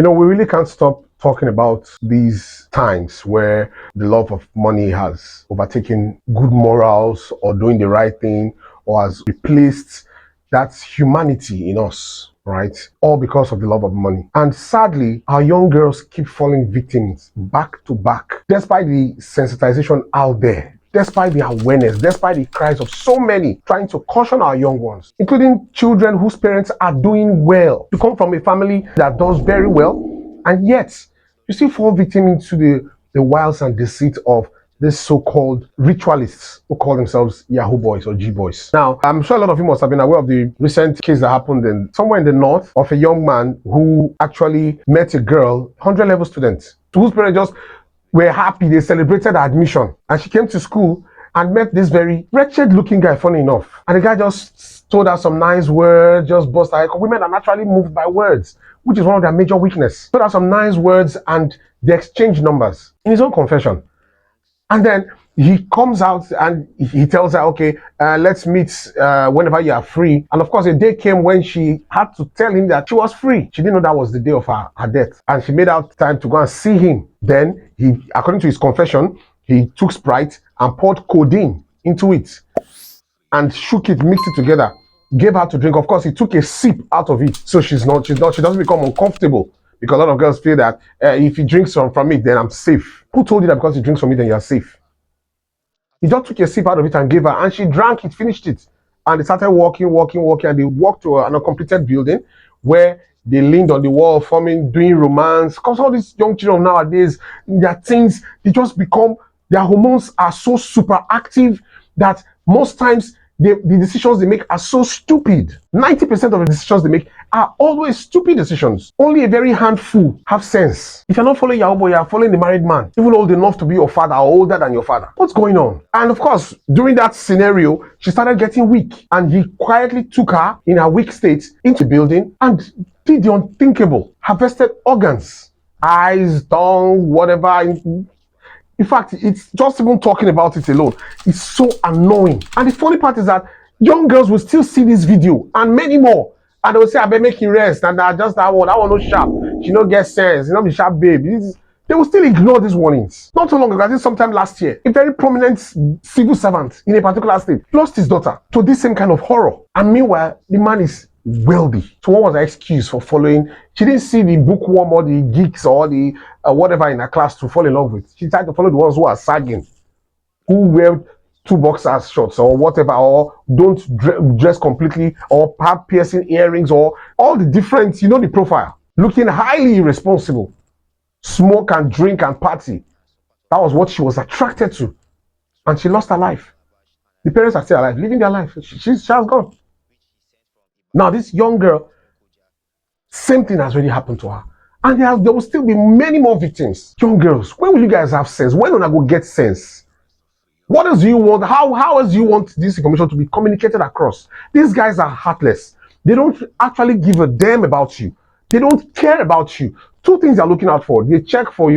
We really can't stop talking about these times where the love of money has overtaken good morals or doing the right thing or has replaced that humanity in us, right? All because of the love of money. And sadly, our young girls keep falling victims back to back, despite the sensitization out there, despite the awareness, despite the cries of so many trying to caution our young ones, including children whose parents are doing well. You come from a family that does very well, and yet you still fall victim into the wiles and deceit of these so-called ritualists who call themselves Yahoo boys or G boys. Now, I'm sure a lot of you must have been aware of the recent case that happened somewhere in the north of a young man who actually met a girl, 100 level student, whose parents just were happy. They celebrated her admission, and she came to school and met this very wretched looking guy, funny enough. And the guy just told her some nice words, just bust her. Women are naturally moved by words, which is one of their major weaknesses. Told her some nice words and they exchanged numbers in his own confession. And then he comes out and he tells her, okay, let's meet whenever you are free. And of course, a day came when she had to tell him that she was free. She didn't know that was the day of her death. And she made out time to go and see him. Then he, according to his confession, he took Sprite and poured codeine into it and shook it, mixed it together, gave her to drink. Of course, he took a sip out of it. So she doesn't become uncomfortable. Because a lot of girls feel that if he drinks from it, then I'm safe. Who told you that because he drinks from it, then you're safe? He just took a sip out of it and gave her, and she drank it, finished it. And they started walking, and they walked to an uncompleted building where they leaned on the wall, doing romance. Because all these young children nowadays, their things, their hormones are so super active that most times the decisions they make are so stupid. 90% of the decisions they make are always stupid decisions. Only a very handful have sense. If you're not following your boy, you're following the married man, even old enough to be your father or older than your father. What's going on? And of course, during that scenario, she started getting weak, and he quietly took her in her weak state into the building and did the unthinkable. Harvested organs, eyes, tongue, whatever. In fact, it's just even talking about it alone. It's so annoying. And the funny part is that young girls will still see this video and many more. And they will say, I better make you rest. And just that one no sharp. She no get sense. You know, be sharp, babe. They will still ignore these warnings. Not so long ago, I think sometime last year, a very prominent civil servant in a particular state lost his daughter to this same kind of horror. And meanwhile, the man is wealthy. So what was her excuse for following? She didn't see the bookworm or the geeks or the whatever in her class to fall in love with. She tried to follow the ones who are sagging, who wear 2 boxers shorts or whatever, or don't dress completely, or have piercing earrings, or all the different, the profile. Looking highly irresponsible. Smoke and drink and party. That was what she was attracted to. And she lost her life. The parents are still alive, living their life. She has gone. Now, this young girl, same thing has already happened to her. And there will still be many more victims. Young girls, when will you guys have sense? When will I go get sense? What else do you want? How else do you want this information to be communicated across? These guys are heartless. They don't actually give a damn about you. They don't care about you. 2 things they're looking out for. They check for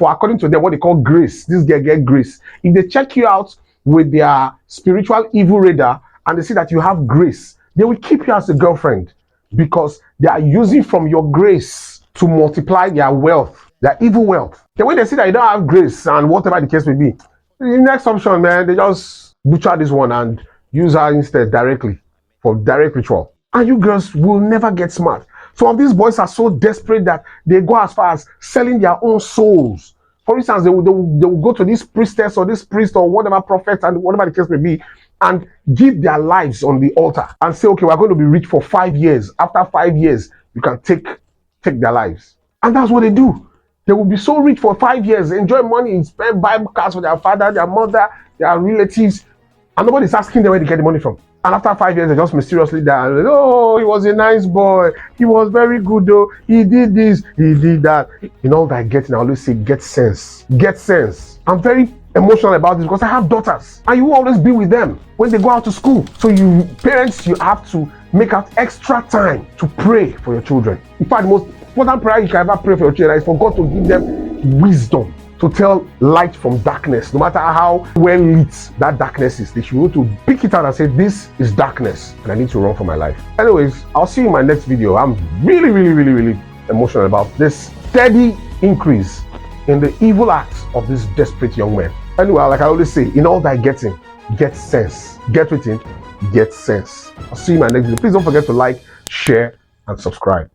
according to them, what they call grace. This guy get grace. If they check you out with their spiritual evil radar and they see that you have grace, they will keep you as a girlfriend because they are using from your grace to multiply their wealth, their evil wealth. The way they see that you don't have grace and whatever the case may be, the next option, man, they just butcher this one and use her instead directly for direct ritual. And you girls will never get smart. Some of these boys are so desperate that they go as far as selling their own souls. For instance, they will go to this priestess or this priest or whatever prophet and whatever the case may be, and give their lives on the altar and say, okay, we're going to be rich for 5 years. After 5 years, you can take their lives. And that's what they do. They will be so rich for 5 years, enjoy money, spend Bible cards for their father, their mother, their relatives, and nobody's asking them where they get the money from. And after 5 years, they just mysteriously die. Oh, he was a nice boy. He was very good though. He did this, he did that. In all that getting, I always say, get sense. Get sense. I'm very emotional about this because I have daughters. And you will always be with them when they go out to school. So parents, you have to make out extra time to pray for your children. In fact, the most important prayer you can ever pray for your children is for God to give them wisdom to tell light from darkness. No matter how well lit that darkness is, they should be able to pick it out and say, this is darkness and I need to run for my life. Anyways, I'll see you in my next video. I'm really emotional about this steady increase in the evil acts of these desperate young men. Anyway, like I always say, in all thy getting, get sense. Get written, get sense. I'll see you in my next video. Please don't forget to like, share, and subscribe.